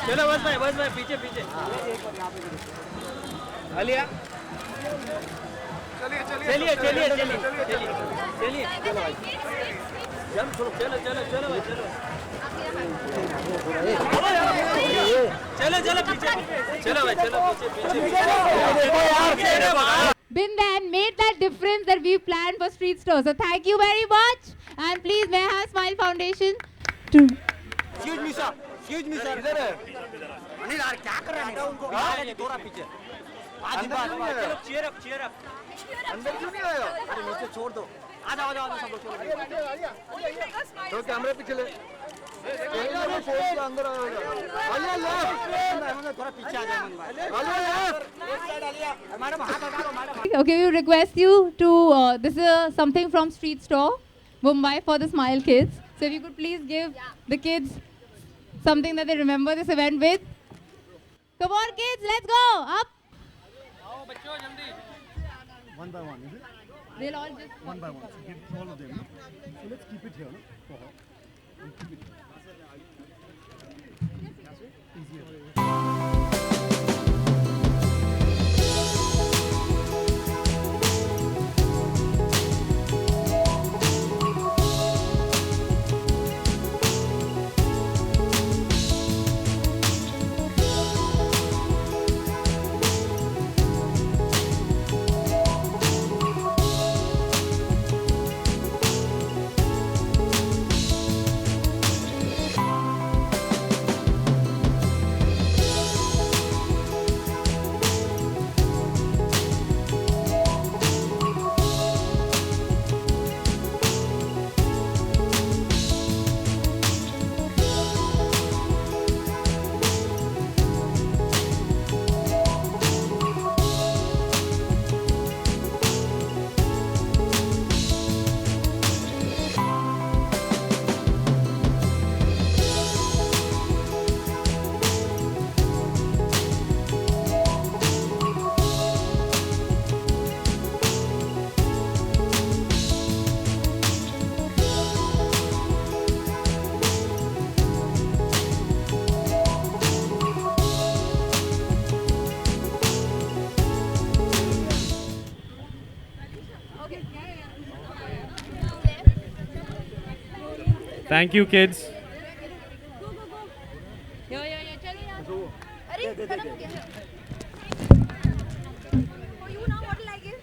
चलो बस भाई पीछे पीछे आलिया चलिए चलिए चलिए चलिए चलिए चलो चलो चलो भाई चलो चलो चलो पीछे चलो भाई चलो पीछे पीछे Been there and made that difference that we planned for Street Store. So thank you very much. And please, may I have Smile Foundation? Excuse me sir इधर है अनिल यार क्या कर रहा है उनको आगे थोड़ा पीछे आज बात चलो चीयर अप अंदर क्यों नहीं आया अरे नीचे छोड़ दो आ जाओ सब लोग छोड़ तो कैमरे पीछे ले अंदर थोड़ा पीछे आ जाए मैडम हाथ हटा लो madam Okay, we request you to, this is something from Street Store, Mumbai, for the Smile Kids. So if you could please give the kids something that they remember this event with. Come on kids, let's go, up. आओ बच्चों जल्दी One by one, is it? They'll all just... One by one. So give all of them. So let's keep it here, no? For her. We'll keep it. Easier. Thank you, kids. Yo, chalo yaar. अरे खत्म हो गया For you now, what will I give?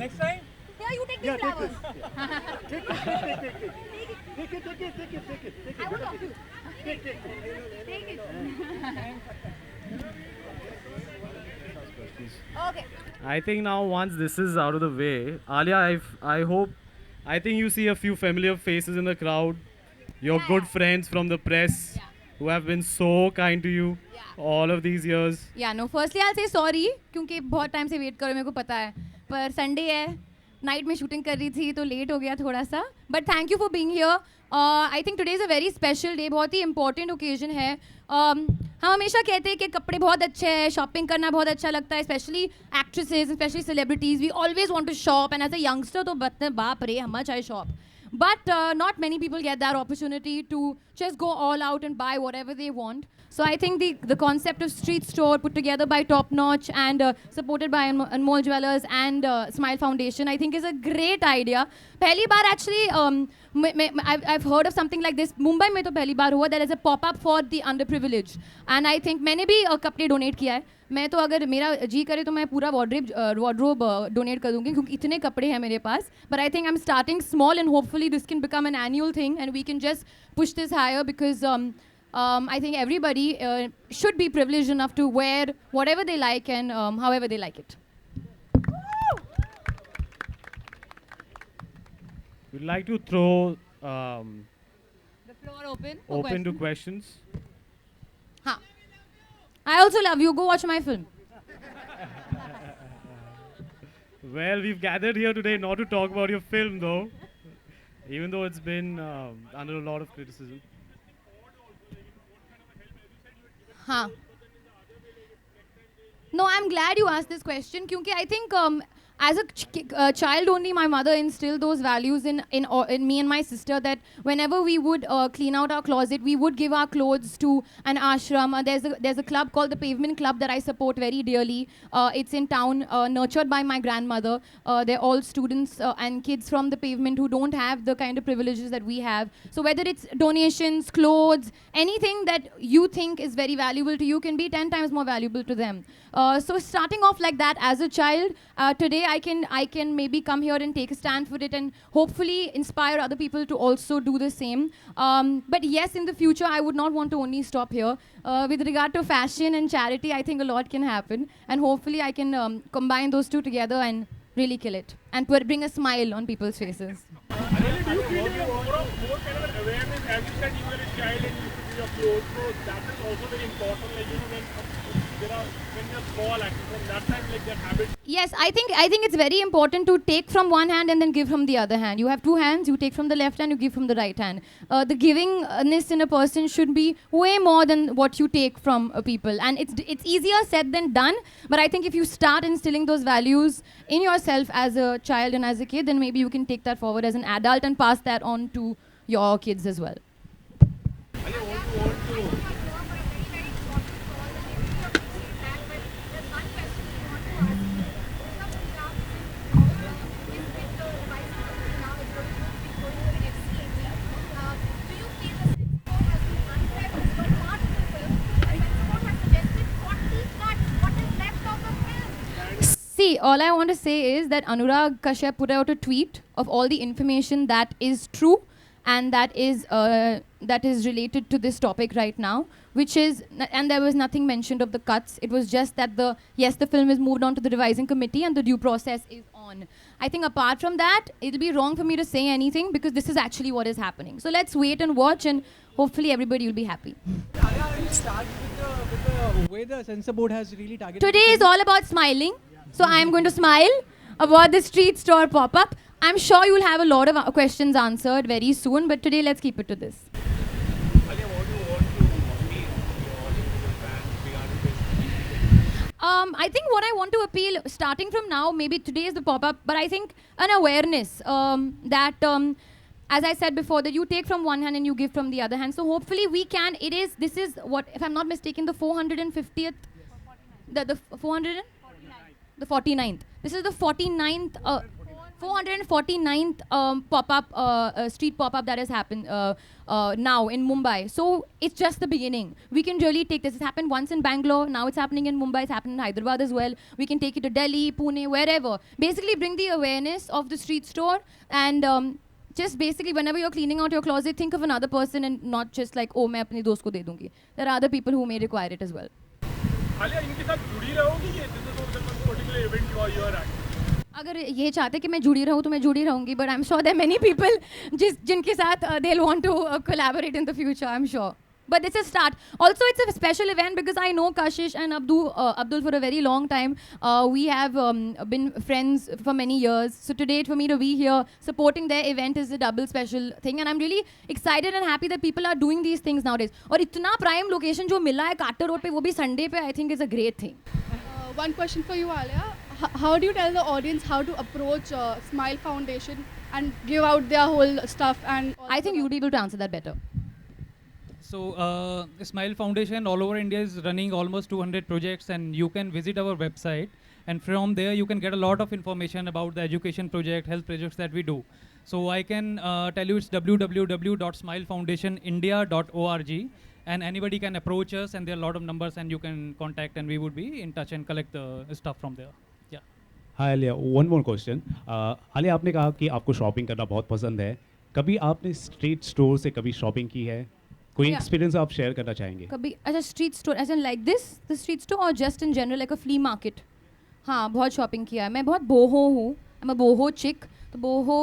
next time Yeah, you take these flowers. Take it. I will talk to you. Take it. Okay. I think now once this is out of the way, Alia, I think you see a few familiar faces in the crowd. Your Yeah, good yeah. friends from the press who have been so kind to you all of these years. Yeah, no. Firstly, I'll say sorry क्योंकि बहुत time से wait करो मेरे को पता है पर Sunday है नाइट में शूटिंग कर रही थी तो लेट हो गया थोड़ा सा but thank you for being here I think today is a very special day बहुत ही इंपॉर्टेंट ओकेजन है हम हमेशा कहते हैं कि कपड़े बहुत अच्छे हैं शॉपिंग करना बहुत अच्छा लगता है specially actresses specially celebrities we always want to shop and as a youngster तो बाप रे हम much I shop But not many people get that opportunity to just go all out and buy whatever they want. So I think the concept of Street Store put together by Top Notch and supported by Anmol Jewelers and Smile Foundation, I think is a great idea. पहली बार actually I've heard of something like this. Mumbai में तो पहली बार हुआ. There is a pop-up for the underprivileged. And I think मैंने भी कपड़े donate किया है. मैं तो अगर मेरा जी करे तो मैं पूरा वार्डरोब डोनेट कर दूंगी क्योंकि इतने कपड़े हैं मेरे पास but I think I am starting small and hopefully this can become an annual thing and we can just push this higher because I think everybody should be privileged enough to wear whatever they like and however they like it. We'd like to throw The floor open. for open to questions. questions. हाँ I also love you. Go watch my film. Well, we've gathered here today not to talk about your film, though, even though it's been under a lot of criticism. हाँ No, I'm glad you asked this question क्योंकि I think as a child only, my mother instilled those values in me and my sister, that whenever we would clean out our closet, we would give our clothes to an ashram. There's a club called the Pavement Club that I support very dearly. It's in town, nurtured by my grandmother. They're all students and kids from the pavement who don't have the kind of privileges that we have. So whether it's donations, clothes, anything that you think is very valuable to you can be 10 times more valuable to them. So starting off like that as a child, today I can maybe come here and take a stand for it and hopefully inspire other people to also do the same. But yes, in the future, I would not want to only stop here. With regard to fashion and charity, I think a lot can happen. And hopefully I can combine those two together and really kill it. And bring a smile on people's faces. Really, do you feel more kind of awareness, as you said, you were a child and you used to your clothes, so that is also very important, like, when you're small, actually, from that time, like, that habit. Yes, I think it's very important to take from one hand and then give from the other hand. You have two hands, you take from the left hand, you give from the right hand. The givingness in a person should be way more than what you take from people. And it's easier said than done, but I think if you start instilling those values in yourself as a child and as a kid, then maybe you can take that forward as an adult and pass that on to your kids as well. See, all I want to say is that Anurag Kashyap put out a tweet of all the information that is true and that is related to this topic right now, which is, and there was nothing mentioned of the cuts. It was just that the film is moved on to the revising committee and the due process is on. I think apart from that, it'll be wrong for me to say anything because this is actually what is happening. So let's wait and watch, and hopefully everybody will be happy. I'll start with the way the censor board has really targeted. Today is all about smiling. So I am going to smile about the street store pop-up. I'm sure you'll have a lot of questions answered very soon, but today let's keep it to this. Alia, what do you want to appeal to your audience and fans regarding this? I think what I want to appeal, starting from now, maybe today is the pop-up, but I think an awareness that, as I said before, that you take from one hand and you give from the other hand. So hopefully we can, this is what, if I'm not mistaken, the 450th, the 400? The 49th. This is the 49th, 449th pop-up, street pop-up that has happened now in Mumbai. So it's just the beginning. We can really take this. It's happened once in Bangalore. Now it's happening in Mumbai. It's happened in Hyderabad as well. We can take it to Delhi, Pune, wherever. Basically bring the awareness of the street store and just basically whenever you're cleaning out your closet, think of another person and not just like, oh, मैं अपने दोस्त को दे दूँगी. There are other people who may require it as well. Alia, इनके साथ जुड़ी रहोगी ये? This is one particular event you are at. अगर ये चाहते कि मैं जुड़ी रहूँ तो मैं जुड़ी रहूँगी, but I'm sure there are many people जिनके साथ they'll want to collaborate in the future, I'm sure. But it's a start. Also, it's a special event because I know Kashish and Abdul for a very long time. We have been friends for many years. So today, for me to be here supporting their event is a double special thing. And I'm really excited and happy that people are doing these things nowadays. और इतना prime location जो मिला है Carter Road पे, वो भी Sunday पे, I think is a great thing. One question for you, Alia. How do you tell the audience how to approach Smile Foundation and give out their whole stuff? And I think you'd be able to answer that better. So, Smile Foundation all over India is running almost 200 projects, and you can visit our website, and from there you can get a lot of information about the education project, health projects that we do. So I can tell you it's www.smilefoundationindia.org, and anybody can approach us, and there are a lot of numbers, and you can contact, and we would be in touch and collect the stuff from there. Yeah. Hi Alia, one more question. Alia, आपने कहा कि आपको shopping करना बहुत पसंद है. कभी आपने स्ट्रीट स्टोर से कभी शॉपिंग की है? कोई एक्सपीरियंस आप शेयर करना चाहेंगे? कभी अच्छा street store as in like this the street store और just in general like a flea market? हाँ, बहुत शॉपिंग किया है. मैं बहुत बोहो हूँ. I am a boho chic. तो boho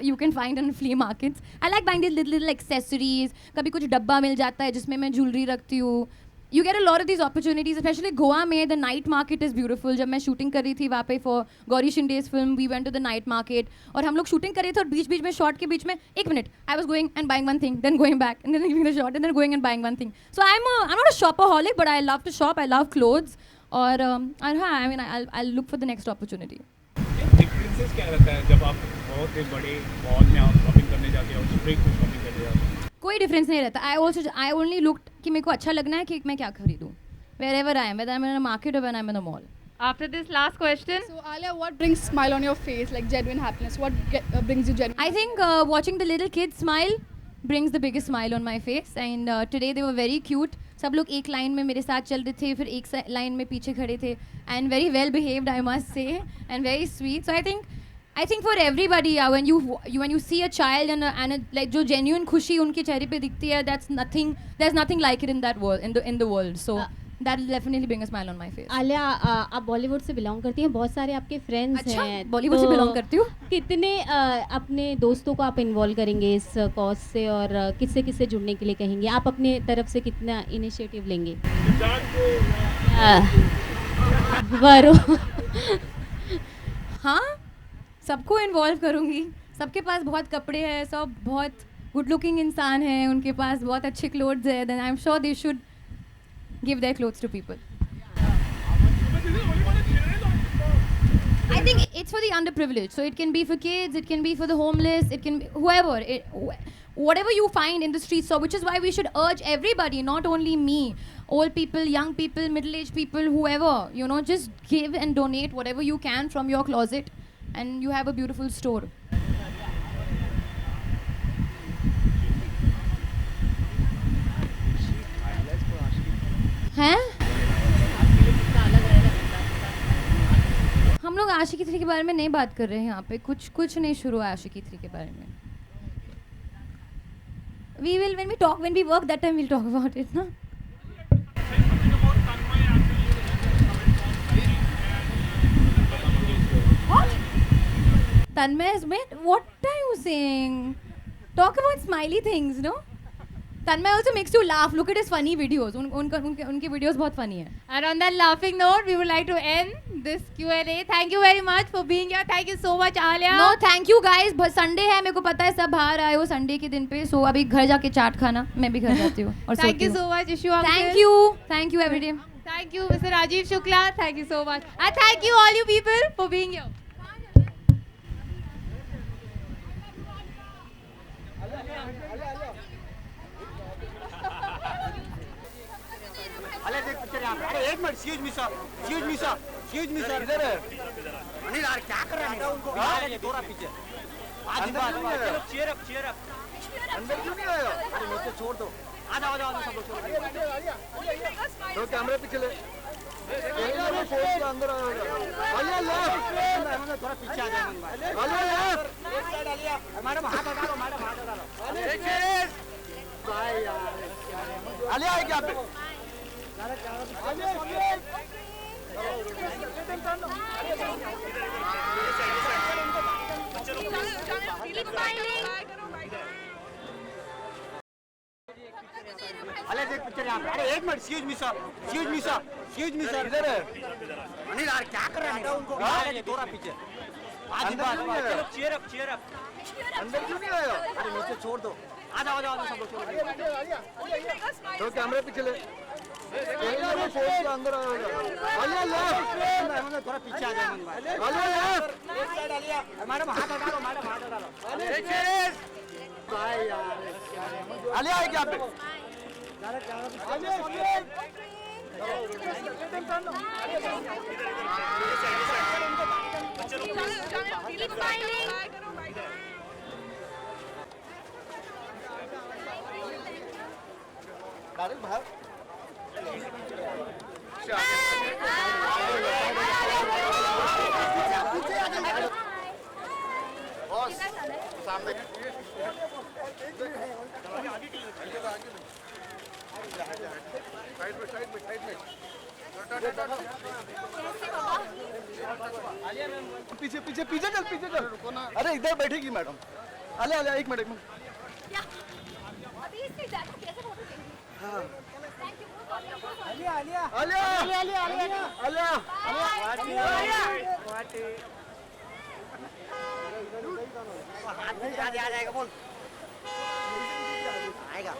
you can find in flea markets. I like buying this little accessories. कभी कुछ डब्बा मिल जाता है जिसमें मैं ज्वेलरी रखती हूँ. You get a lot of these opportunities, especially Goa में the night market is beautiful. जब मैं shooting कर रही थी वहाँ पे for Gauri Shinde's film, we went to the night market. और हम लोग shooting कर रहे थे और बीच में shot के बीच में एक minute I was going and buying one thing, then going back and then leaving the shot and then going and buying one thing. So I'm not a shopaholic, but I love to shop. I love clothes. और हाँ, I mean I'll look for the next opportunity. Differences क्या रहता है जब आप बहुत ही बड़े mall में आप शॉपिंग करने जाते हो और स्ट्रीट में शॉपिंग करने जाते हो? कोई डिफरेंस नहीं रहता. I only looked कि मेरे को अच्छा लगना है कि मैं क्या खरीदूँ. Wherever I am, whether I'm in a market or when I'm in a mall. After this last question, So Alia, what brings smile on your face, like genuine happiness? What brings you genuine? I think watching the little kids smile brings the biggest smile on my face. And today they were very cute. सब लोग एक line में मेरे साथ चल रहे थे, फिर एक लाइन में पीछे खड़े थे. And very well behaved, I must say, and very sweet. So I think for everybody, yeah, when you see a child and like जो genuine खुशी उनके चेहरे पे दिखती है, there's nothing like it in that world, in the world. So that will definitely bring a smile on my face. Alia, आप बॉलीवुड से belong करती हैं, बहुत सारे आपके फ्रेंड्स अच्छा, हैं. बॉलीवुड से belong करती हूँ. कितने अपने दोस्तों को आप इन्वॉल्व करेंगे इस कॉज से और किससे जुड़ने के लिए कहेंगे? आप अपने तरफ से कितना इनिशिएटिव लेंगे? वरो हाँ, सबको इन्वॉल्व करूँगी. सबके पास बहुत कपड़े हैं, सब बहुत गुड लुकिंग इंसान हैं, उनके पास बहुत अच्छे क्लोथ्स हैं. Then I am sure they should give their clothes to people. I think it's for the underprivileged. So it can be for kids, it can be for the homeless, it can be whoever. Whatever you find in the streets, so which is why we should urge everybody, not only me, old people, young people, middle-aged people, whoever, just give and donate whatever you can from your closet and you have a beautiful store. हैं? हम लोग आशिकी 3 के बारे में नहीं बात कर रहे हैं यहाँ पे. कुछ नहीं शुरू है आशिकी 3 के बारे में. We will when we work that time we'll talk about it, ना? What? Tanmay has made. What are you saying? Talk about smiley things, no? Tanmay also makes you laugh. Look at his funny videos. उनके videos बहुत funny हैं. And on that laughing note, we would like to end this Q&A. Thank you very much for being here. Thank you so much, Alia. No, thank you guys. Sunday है, मेरे को पता है सब बाहर आए हो Sunday के दिन पे. So अभी घर जाके चाट खाना. मैं भी घर जाती हूँ. और Thank you so much, Ishu uncle. Thank you everybody. Thank you, Mr. Rajiv Shukla. Thank you so much. And thank you all you people for being here. अरे एक मिनट, excuse me sir, इधर है. अनिल यार क्या कर रहा है? उनको थोड़ा पीछे. चलो cheer up. अंदर क्यों नहीं आया? अरे नीचे छोड़ दो. आ जाओ सब लोग. तो कैमरे पीछे ले. अंदर आलिया लेफ्ट. थोड़ा पीछे आ जाए. आलिया लेफ्ट. मैडम हाथ हटा लो. आलिया है क्या पे? अरे एक मिनट, excuse me sir, इधर है. अनिल यार क्या कर रहा है? उनको थोड़ा पीछे. चलो cheer up. अंदर क्यों नहीं आया? अरे नीचे छोड़ दो. आ जाओ सब लोग. तो कैमरे पीछे ले. अंदर आलिया लेफ्ट. थोड़ा पीछे आ जाए. आलिया लेफ्ट. मैडम हाथ हटा लो. आलिया है क्या पे? पीछे चल. अरे इधर बैठेगी मैडम. आलिया एक मिनट. आ जाएगा बोल. आएगा.